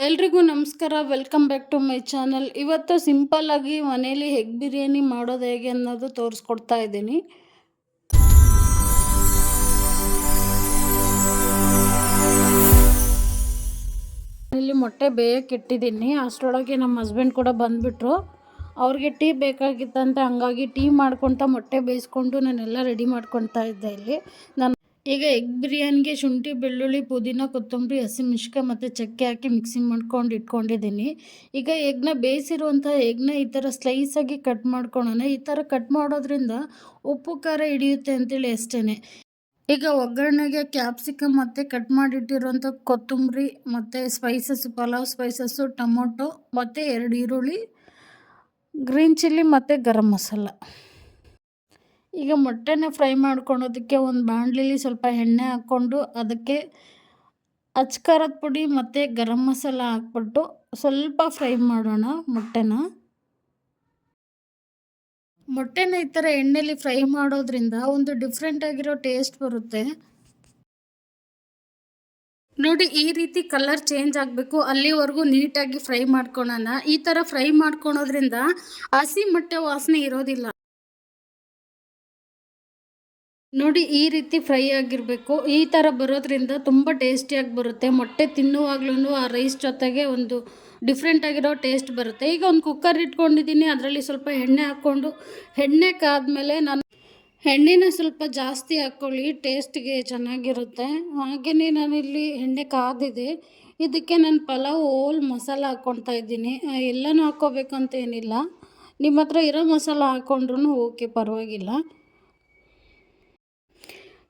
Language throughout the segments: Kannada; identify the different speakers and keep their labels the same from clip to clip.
Speaker 1: ಎಲ್ರಿಗೂ ನಮಸ್ಕಾರ. Welcome back to my channel. ಇವತ್ತು ಸಿಂಪಲ್ ಆಗಿ ಮನೆಯಲ್ಲಿ ಎಗ್ ಬಿರಿಯಾನಿ ಮಾಡೋದು ಹೇಗೆ ಅನ್ನೋದು ತೋರಿಸ್ಕೊಡ್ತಾ ಇದ್ದೀನಿ. ಇಲ್ಲಿ ಮೊಟ್ಟೆ ಬೇಯಕ್ಕೆ ಇಟ್ಟಿದ್ದೀನಿ. ಅಷ್ಟರೊಳಗೆ ನಮ್ಮ ಹಸ್ಬೆಂಡ್ ಕೂಡ ಬಂದುಬಿಟ್ರು. ಅವ್ರಿಗೆ ಟೀ ಬೇಕಾಗಿತ್ತಂತೆ, ಹಂಗಾಗಿ ಟೀ ಮಾಡ್ಕೊತ ಮೊಟ್ಟೆ ಬೇಯಿಸ್ಕೊಂಡು ನಾನೆಲ್ಲ ರೆಡಿ ಮಾಡ್ಕೊತಾ ಇದ್ದೆ. ಇಲ್ಲಿ ನಾನು ಈಗ ಎಗ್ ಬಿರಿಯಾನಿಗೆ ಶುಂಠಿ, ಬೆಳ್ಳುಳ್ಳಿ, ಪುದೀನ, ಕೊತ್ತಂಬರಿ, ಹಸಿಮೆಣ್ಸಿನ್ಕಾಯಿ ಮತ್ತು ಚಕ್ಕೆ ಹಾಕಿ ಮಿಕ್ಸಿಂಗ್ ಮಾಡ್ಕೊಂಡು ಇಟ್ಕೊಂಡಿದ್ದೀನಿ. ಈಗ ಎಗ್ನ ಬೇಯಿಸಿರುವಂಥ ಎಗ್ನ ಈ ಥರ ಸ್ಲೈಸಾಗಿ ಕಟ್ ಮಾಡ್ಕೊಳ್ಳೋಣ. ಈ ಥರ ಕಟ್ ಮಾಡೋದ್ರಿಂದ ಉಪ್ಪು ಖಾರ ಹಿಡಿಯುತ್ತೆ ಅಂತೇಳಿ ಅಷ್ಟೇ. ಈಗ ಒಗ್ಗರಣೆಗೆ ಕ್ಯಾಪ್ಸಿಕಮ್ ಮತ್ತು ಕಟ್ ಮಾಡಿಟ್ಟಿರುವಂಥ ಕೊತ್ತಂಬರಿ ಮತ್ತು ಸ್ಪೈಸಸ್, ಪಲಾವ್ ಸ್ಪೈಸಸ್ಸು, ಟೊಮೊಟೊ ಮತ್ತು 2 ಈರುಳ್ಳಿ, ಗ್ರೀನ್ ಚಿಲ್ಲಿ ಮತ್ತು ಗರಂ ಮಸಾಲ. ಈಗ ಮೊಟ್ಟೆನ ಫ್ರೈ ಮಾಡ್ಕೊಳೋದಕ್ಕೆ ಒಂದು ಬಾಣಲಿಲಿ ಸ್ವಲ್ಪ ಎಣ್ಣೆ ಹಾಕ್ಕೊಂಡು ಅದಕ್ಕೆ ಅಚ್ಕಾರದ ಪುಡಿ ಮತ್ತು ಗರಂ ಮಸಾಲ ಹಾಕ್ಬಿಟ್ಟು ಸ್ವಲ್ಪ ಫ್ರೈ ಮಾಡೋಣ ಮೊಟ್ಟೆನ ಈ ಥರ ಎಣ್ಣೆಲಿ ಫ್ರೈ ಮಾಡೋದ್ರಿಂದ ಒಂದು ಡಿಫ್ರೆಂಟ್ ಆಗಿರೋ ಟೇಸ್ಟ್ ಬರುತ್ತೆ. ನೋಡಿ, ಈ ರೀತಿ ಕಲರ್ ಚೇಂಜ್ ಆಗಬೇಕು, ಅಲ್ಲಿವರೆಗೂ ನೀಟಾಗಿ ಫ್ರೈ ಮಾಡ್ಕೊಳೋಣ. ಈ ಥರ ಫ್ರೈ ಮಾಡ್ಕೊಳೋದ್ರಿಂದ ಹಸಿ ಮೊಟ್ಟೆ ವಾಸನೆ ಇರೋದಿಲ್ಲ. ನೋಡಿ, ಈ ರೀತಿ ಫ್ರೈ ಆಗಿರಬೇಕು. ಈ ಥರ ಬರೋದ್ರಿಂದ ತುಂಬ ಟೇಸ್ಟಿಯಾಗಿ ಬರುತ್ತೆ. ಮೊಟ್ಟೆ ತಿನ್ನುವಾಗ್ಲೂ ಆ ರೈಸ್ ಜೊತೆಗೆ ಒಂದು ಡಿಫ್ರೆಂಟ್ ಆಗಿರೋ ಟೇಸ್ಟ್ ಬರುತ್ತೆ. ಈಗ ಒಂದು ಕುಕ್ಕರ್ ಇಟ್ಕೊಂಡಿದ್ದೀನಿ. ಅದರಲ್ಲಿ ಸ್ವಲ್ಪ ಎಣ್ಣೆ ಹಾಕ್ಕೊಂಡು, ಎಣ್ಣೆ ಕಾದ್ಮೇಲೆ ನಾನು ಎಣ್ಣೆನ ಸ್ವಲ್ಪ ಜಾಸ್ತಿ ಹಾಕ್ಕೊಳ್ಳಿ, ಟೇಸ್ಟ್ಗೆ ಚೆನ್ನಾಗಿರುತ್ತೆ. ಹಾಗೆಯೇ ನಾನಿಲ್ಲಿ ಎಣ್ಣೆ ಕಾದಿದೆ. ಇದಕ್ಕೆ ನಾನು ಪಲಾವ್ ಹೋಲ್ ಮಸಾಲ ಹಾಕ್ಕೊಳ್ತಾ ಇದ್ದೀನಿ. ಎಲ್ಲನೂ ಹಾಕ್ಕೋಬೇಕಂತ ಏನಿಲ್ಲ, ನಿಮ್ಮ ಹತ್ರ ಇರೋ ಮಸಾಲ ಹಾಕ್ಕೊಂಡ್ರೂ ಓಕೆ, ಪರವಾಗಿಲ್ಲ.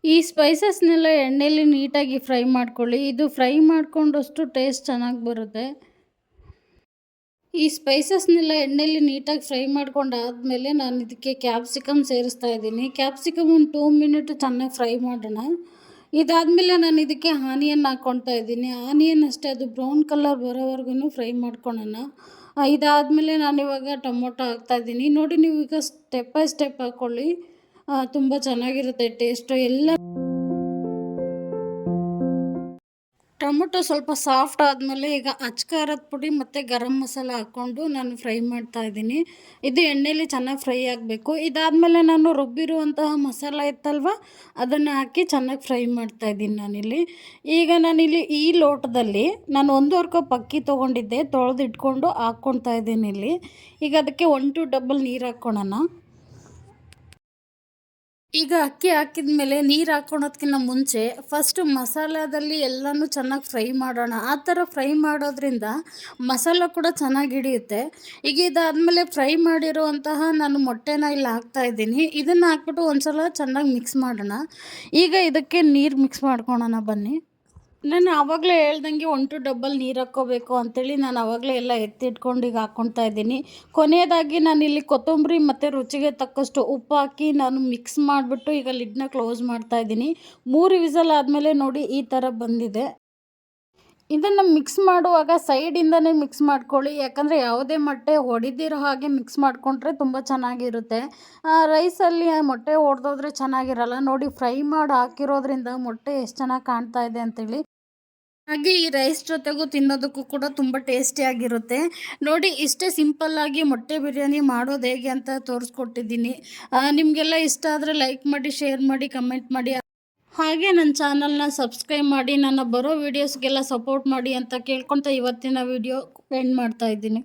Speaker 1: ಈ ಸ್ಪೈಸಸ್ನೆಲ್ಲ ಎಣ್ಣೆಯಲ್ಲಿ ನೀಟಾಗಿ ಫ್ರೈ ಮಾಡ್ಕೊಳ್ಳಿ. ಇದು ಫ್ರೈ ಮಾಡ್ಕೊಂಡಷ್ಟು ಟೇಸ್ಟ್ ಚೆನ್ನಾಗಿ ಬರುತ್ತೆ. ಈ ಸ್ಪೈಸಸ್ನೆಲ್ಲ ಎಣ್ಣೆಯಲ್ಲಿ ನೀಟಾಗಿ ಫ್ರೈ ಮಾಡ್ಕೊಂಡಾದಮೇಲೆ ನಾನು ಇದಕ್ಕೆ ಕ್ಯಾಪ್ಸಿಕಮ್ ಸೇರಿಸ್ತಾ ಇದ್ದೀನಿ. ಕ್ಯಾಪ್ಸಿಕಮ್ ಒಂದು 2 ಮಿನಿಟ್ ಚೆನ್ನಾಗಿ ಫ್ರೈ ಮಾಡೋಣ. ಇದಾದಮೇಲೆ ನಾನು ಇದಕ್ಕೆ ಆನಿಯನ್ ಹಾಕ್ಕೊಳ್ತಾ ಇದ್ದೀನಿ. ಆನಿಯನ್ ಅಷ್ಟೇ, ಅದು ಬ್ರೌನ್ ಕಲರ್ ಬರೋವರೆಗೂ ಫ್ರೈ ಮಾಡ್ಕೊಳ್ಳೋಣ. ಇದಾದಮೇಲೆ ನಾನಿವಾಗ ಟೊಮೊಟೊ ಹಾಕ್ತಾಯಿದ್ದೀನಿ. ನೋಡಿ, ನೀವು ಈಗ ಸ್ಟೆಪ್ ಬೈ ಸ್ಟೆಪ್ ಹಾಕ್ಕೊಳ್ಳಿ, ತುಂಬ ಚೆನ್ನಾಗಿರುತ್ತೆ ಟೇಸ್ಟು. ಟೊಮೊಟೊ ಸ್ವಲ್ಪ ಸಾಫ್ಟ್ ಆದಮೇಲೆ ಈಗ ಅಚ್ಕಾರದ ಪುಡಿ ಮತ್ತು ಗರಂ ಮಸಾಲ ಹಾಕ್ಕೊಂಡು ನಾನು ಫ್ರೈ ಮಾಡ್ತಾ ಇದ್ದೀನಿ. ಇದು ಎಣ್ಣೆಯಲ್ಲಿ ಚೆನ್ನಾಗಿ ಫ್ರೈ ಆಗಬೇಕು. ಇದಾದಮೇಲೆ ನಾನು ರುಬ್ಬಿರುವಂತಹ ಮಸಾಲ ಇತ್ತಲ್ವ, ಅದನ್ನು ಹಾಕಿ ಚೆನ್ನಾಗಿ ಫ್ರೈ ಮಾಡ್ತಾ ಇದ್ದೀನಿ ನಾನಿಲ್ಲಿ. ಈಗ ನಾನಿಲ್ಲಿ ಈ ಲೋಟದಲ್ಲಿ ನಾನು 1.5 ಕಪ್ ಅಕ್ಕಿ ತೊಗೊಂಡಿದ್ದೆ, ತೊಳೆದಿಟ್ಕೊಂಡು ಹಾಕ್ಕೊಳ್ತಾ ಇದ್ದೀನಿ ಇಲ್ಲಿ. ಈಗ ಅದಕ್ಕೆ 1 to ಡಬಲ್ ನೀರು ಹಾಕ್ಕೊಳ್ಳೋಣ. ಈಗ ಅಕ್ಕಿ ಹಾಕಿದ ಮೇಲೆ ನೀರು ಹಾಕ್ಕೊಳೋದಕ್ಕಿಂತ ಮುಂಚೆ ಫಸ್ಟು ಮಸಾಲದಲ್ಲಿ ಎಲ್ಲನೂ ಚೆನ್ನಾಗಿ ಫ್ರೈ ಮಾಡೋಣ. ಆ ಥರ ಫ್ರೈ ಮಾಡೋದ್ರಿಂದ ಮಸಾಲ ಕೂಡ ಚೆನ್ನಾಗಿ ಹಿಡಿಯುತ್ತೆ. ಈಗ ಇದಾದಮೇಲೆ ಫ್ರೈ ಮಾಡಿರುವಂತಹ ನಾನು ಮೊಟ್ಟೆನ ಇಲ್ಲಿ ಹಾಕ್ತಾಯಿದ್ದೀನಿ. ಇದನ್ನು ಹಾಕ್ಬಿಟ್ಟು ಒಂದು ಸಲ ಚೆನ್ನಾಗಿ ಮಿಕ್ಸ್ ಮಾಡೋಣ. ಈಗ ಇದಕ್ಕೆ ನೀರು ಮಿಕ್ಸ್ ಮಾಡ್ಕೊಳೋಣ ಬನ್ನಿ. ನಾನು ಆವಾಗಲೇ ಹೇಳ್ದಂಗೆ 1 to ಡಬಲ್ ನೀರು ಹಾಕ್ಕೋಬೇಕು ಅಂಥೇಳಿ ನಾನು ಆವಾಗಲೇ ಎಲ್ಲ ಎತ್ತಿಟ್ಕೊಂಡು ಈಗ ಹಾಕ್ಕೊಳ್ತಾ ಇದ್ದೀನಿ. ಕೊನೆಯದಾಗಿ ನಾನಿಲ್ಲಿ ಕೊತ್ತಂಬರಿ ಮತ್ತು ರುಚಿಗೆ ತಕ್ಕಷ್ಟು ಉಪ್ಪು ಹಾಕಿ ನಾನು ಮಿಕ್ಸ್ ಮಾಡಿಬಿಟ್ಟು ಈಗ ಲಿಡ್ನ ಕ್ಲೋಸ್ ಮಾಡ್ತಾ ಇದ್ದೀನಿ. 3 ವಿಸಲ್ ಆದಮೇಲೆ ನೋಡಿ ಈ ಥರ ಬಂದಿದೆ. ಇದನ್ನು ಮಿಕ್ಸ್ ಮಾಡುವಾಗ ಸೈಡಿಂದನೇ ಮಿಕ್ಸ್ ಮಾಡ್ಕೊಳ್ಳಿ, ಯಾಕಂದರೆ ಯಾವುದೇ ಮೊಟ್ಟೆ ಒಡೆದಿರೋ ಹಾಗೆ ಮಿಕ್ಸ್ ಮಾಡಿಕೊಂಡ್ರೆ ತುಂಬ ಚೆನ್ನಾಗಿರುತ್ತೆ. ರೈಸಲ್ಲಿ ಮೊಟ್ಟೆ ಒಡೆದೋದ್ರೆ ಚೆನ್ನಾಗಿರಲ್ಲ. ನೋಡಿ, ಫ್ರೈ ಮಾಡಿ ಹಾಕಿರೋದ್ರಿಂದ ಮೊಟ್ಟೆ ಎಷ್ಟು ಚೆನ್ನಾಗಿ ಕಾಣ್ತಾ ಇದೆ ಅಂತೇಳಿ. ಹಾಗೆ ಈ ರೈಸ್ ಜೊತೆಗೂ ತಿನ್ನೋದಕ್ಕೂ ಕೂಡ ತುಂಬ ಟೇಸ್ಟಿಯಾಗಿರುತ್ತೆ. ನೋಡಿ, ಇಷ್ಟೇ ಸಿಂಪಲ್ಲಾಗಿ ಮೊಟ್ಟೆ ಬಿರಿಯಾನಿ ಮಾಡೋದು ಹೇಗೆ ಅಂತ ತೋರಿಸ್ಕೊಟ್ಟಿದ್ದೀನಿ. ನಿಮಗೆಲ್ಲ ಇಷ್ಟ ಆದರೆ ಲೈಕ್ ಮಾಡಿ, ಶೇರ್ ಮಾಡಿ, ಕಮೆಂಟ್ ಮಾಡಿ. ಹಾಗೆ ನನ್ನ ಚಾನಲ್ನ ಸಬ್ಸ್ಕ್ರೈಬ್ ಮಾಡಿ, ನನ್ನ ಬರೋ ವೀಡಿಯೋಸ್ಗೆಲ್ಲ ಸಪೋರ್ಟ್ ಮಾಡಿ ಅಂತ ಕೇಳ್ಕೊತ ಇವತ್ತಿನ ವಿಡಿಯೋ ಎಂಡ್ ಮಾಡ್ತಾ ಇದ್ದೀನಿ.